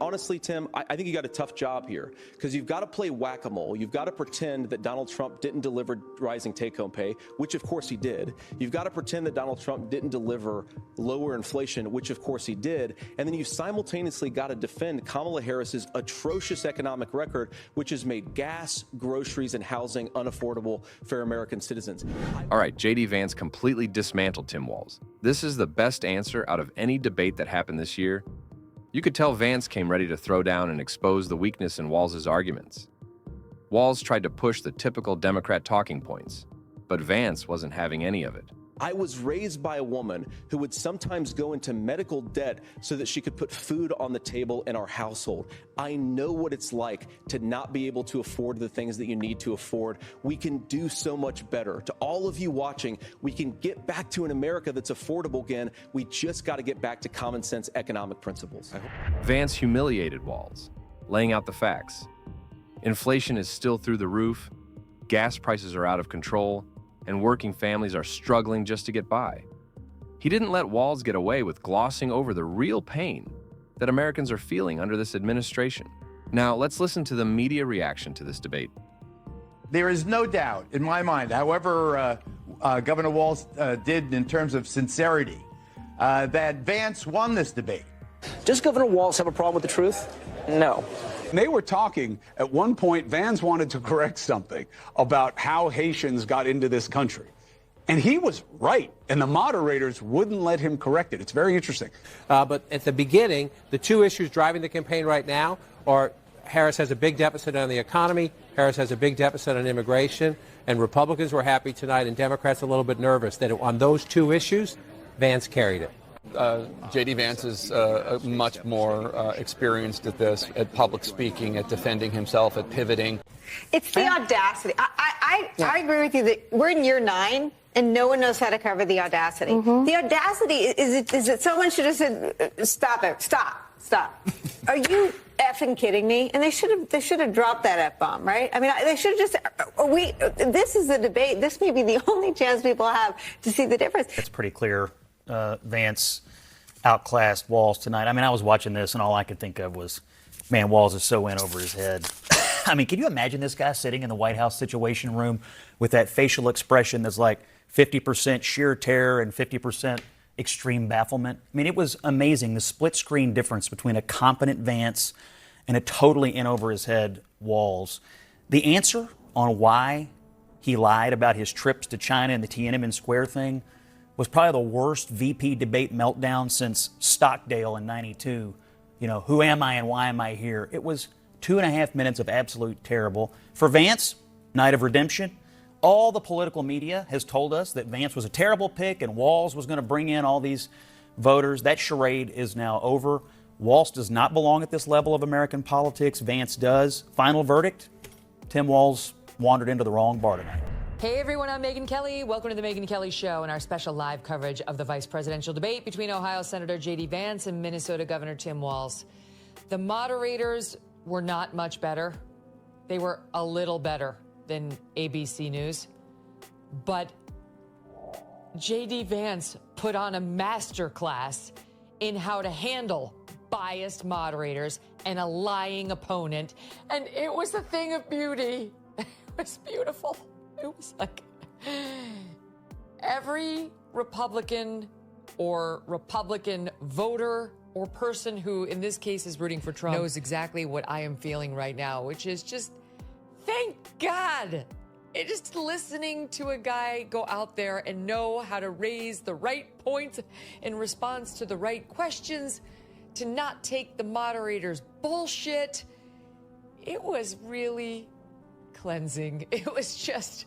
Honestly, Tim, I think you got a tough job here because you've got to play whack-a-mole. You've got to pretend that Donald Trump didn't deliver rising take-home pay, which of course he did. You've got to pretend that Donald Trump didn't deliver lower inflation, which of course he did. And then you simultaneously got to defend Kamala Harris's atrocious economic record, which has made gas, groceries, and housing unaffordable for American citizens. All right, J.D. Vance completely dismantled Tim Walz. This is the best answer out of any debate that happened this year. You could tell Vance came ready to throw down and expose the weakness in Walz's arguments. Walz tried to push the typical Democrat talking points, but Vance wasn't having any of it. I was raised by a woman who would sometimes go into medical debt so that she could put food on the table in our household. I know what it's like to not be able to afford the things that you need to afford. We can do so much better. To all of you watching, we can get back to an America that's affordable again. We just got to get back to common sense economic principles. Vance humiliated Walz, laying out the facts. Inflation is still through the roof, gas prices are out of control, and working families are struggling just to get by. He didn't let Walz get away with glossing over the real pain that Americans are feeling under this administration. Now, let's listen to the media reaction to this debate. There is no doubt in my mind, however Governor Walz did in terms of sincerity, that Vance won this debate. Does Governor Walz have a problem with the truth? No. They were talking, at one point, Vance wanted to correct something about how Haitians got into this country. And he was right, and the moderators wouldn't let him correct it. It's very interesting. But at the beginning, the two issues driving the campaign right now are Harris has a big deficit on the economy, Harris has a big deficit on immigration, and Republicans were happy tonight and Democrats a little bit nervous that on those two issues, Vance carried it. J.D. Vance is much more experienced at this, at public speaking, at defending himself, at pivoting. It's the audacity. I agree with you that we're in year 9 and no one knows how to cover the audacity. The audacity is that someone should have said, stop it, stop. Are you effing kidding me? And they should have dropped that F-bomb, right? I mean, they should have just, this is a debate. This may be the only chance people have to see the difference. It's pretty clear. Vance outclassed Walz tonight. I mean, I was watching this and all I could think of was, man, Walz is so in over his head. I mean, can you imagine this guy sitting in the White House Situation Room with that facial expression that's like 50% sheer terror and 50% extreme bafflement? I mean, it was amazing, the split screen difference between a competent Vance and a totally in over his head Walz. The answer on why he lied about his trips to China and the Tiananmen Square thing was probably the worst VP debate meltdown since Stockdale in '92. You know, who am I and why am I here? It was 2.5 minutes of absolute terrible. For Vance, night of redemption. All the political media has told us that Vance was a terrible pick and Walz was going to bring in all these voters. That charade is now over. Walz does not belong at this level of American politics. Vance does. Final verdict, Tim Walz wandered into the wrong bar tonight. Hey everyone, I'm Megyn Kelly. Welcome to the Megyn Kelly Show and our special live coverage of the vice presidential debate between Ohio Senator J.D. Vance and Minnesota Governor Tim Walz. The moderators were not much better. They were a little better than ABC News. But J.D. Vance put on a masterclass in how to handle biased moderators and a lying opponent. And it was a thing of beauty. It was beautiful. It was like every Republican or Republican voter or person who, in this case, is rooting for Trump knows exactly what I am feeling right now, which is just, thank God. It just listening to a guy go out there and know how to raise the right points in response to the right questions, to not take the moderator's bullshit. It was really cleansing. It was just,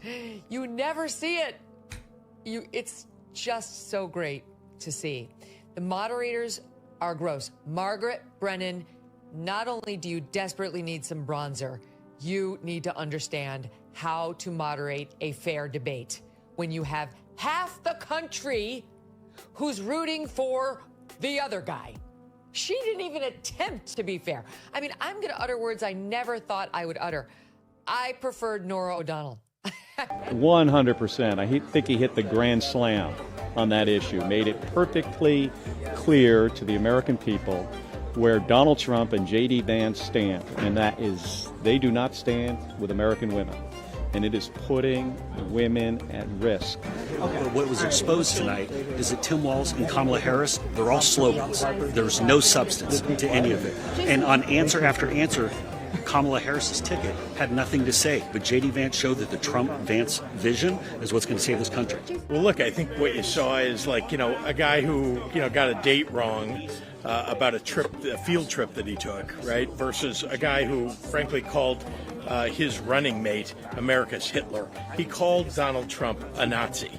you never see it. It's just so great to see. The moderators are gross. Margaret Brennan, not only do you desperately need some bronzer, you need to understand how to moderate a fair debate when you have half the country who's rooting for the other guy. She didn't even attempt to be fair. I mean, I'm going to utter words I never thought I would utter. I preferred Norah O'Donnell. 100%. I think he hit the grand slam on that issue, made it perfectly clear to the American people where Donald Trump and J.D. Vance stand, and that is they do not stand with American women. And it is putting women at risk. What was exposed tonight is that Tim Walz and Kamala Harris, they're all slogans. There's no substance to any of it. And on answer after answer, Kamala Harris's ticket had nothing to say. But J.D. Vance showed that the Trump-Vance vision is what's going to save this country. Well, look, I think what you saw is a guy who, got a date wrong about a field trip that he took, right? Versus a guy who, frankly, called his running mate America's Hitler. He called Donald Trump a Nazi.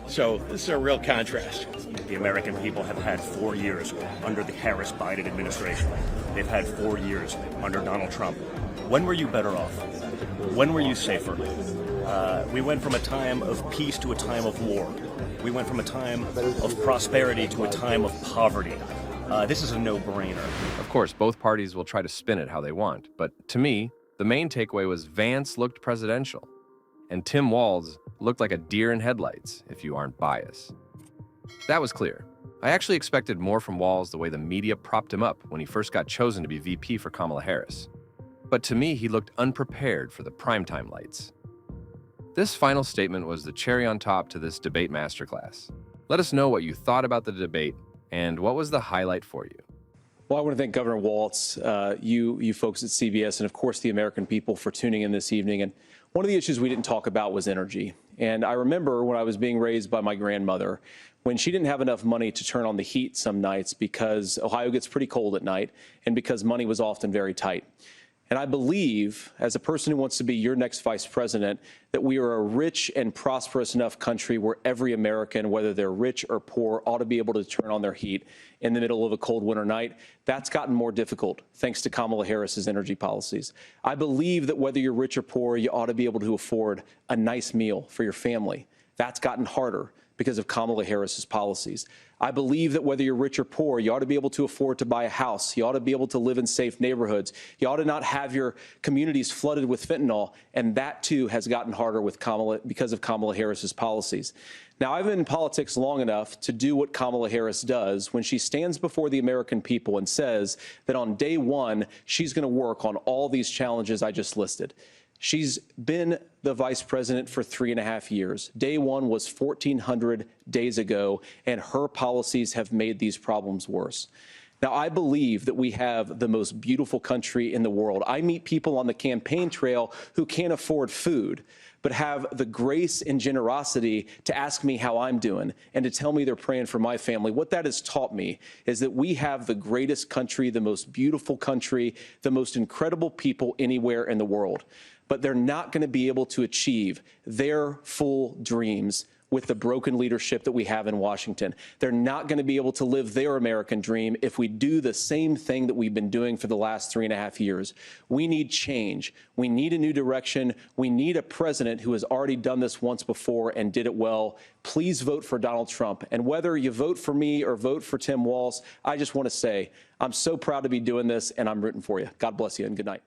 So this is a real contrast. The American people have had 4 years under the Harris-Biden administration. They've had 4 years under Donald Trump. When were you better off? When were you safer? We went from a time of peace to a time of war. We went from a time of prosperity to a time of poverty. This is a no-brainer. Of course, both parties will try to spin it how they want, but to me, the main takeaway was Vance looked presidential, and Tim Walz looked like a deer in headlights, if you aren't biased. That was clear. I actually expected more from Walz the way the media propped him up when he first got chosen to be VP for Kamala Harris. But to me, he looked unprepared for the primetime lights. This final statement was the cherry on top to this debate masterclass. Let us know what you thought about the debate and what was the highlight for you. Well, I want to thank Governor Walz, you folks at CBS, and of course the American people for tuning in this evening. And one of the issues we didn't talk about was energy. And I remember when I was being raised by my grandmother, when she didn't have enough money to turn on the heat some nights because Ohio gets pretty cold at night and because money was often very tight. And I believe, as a person who wants to be your next vice president, that we are a rich and prosperous enough country where every American, whether they're rich or poor, ought to be able to turn on their heat in the middle of a cold winter night. That's gotten more difficult thanks to Kamala Harris's energy policies. I believe that whether you're rich or poor, you ought to be able to afford a nice meal for your family. That's gotten harder because of Kamala Harris's policies. I believe that whether you're rich or poor, you ought to be able to afford to buy a house. You ought to be able to live in safe neighborhoods. You ought to not have your communities flooded with fentanyl. And that, too, has gotten harder with because of Kamala Harris's policies. Now, I've been in politics long enough to do what Kamala Harris does when she stands before the American people and says that on day one, she's going to work on all these challenges I just listed. She's been the vice president for 3.5 years. Day one was 1,400 days ago, and her policies have made these problems worse. Now, I believe that we have the most beautiful country in the world. I meet people on the campaign trail who can't afford food, but have the grace and generosity to ask me how I'm doing and to tell me they're praying for my family. What that has taught me is that we have the greatest country, the most beautiful country, the most incredible people anywhere in the world. But they're not going to be able to achieve their full dreams with the broken leadership that we have in Washington. They're not going to be able to live their American dream if we do the same thing that we've been doing for the last 3.5 years. We need change. We need a new direction. We need a president who has already done this once before and did it well. Please vote for Donald Trump. And whether you vote for me or vote for Tim Walz, I just want to say I'm so proud to be doing this, and I'm rooting for you. God bless you, and good night.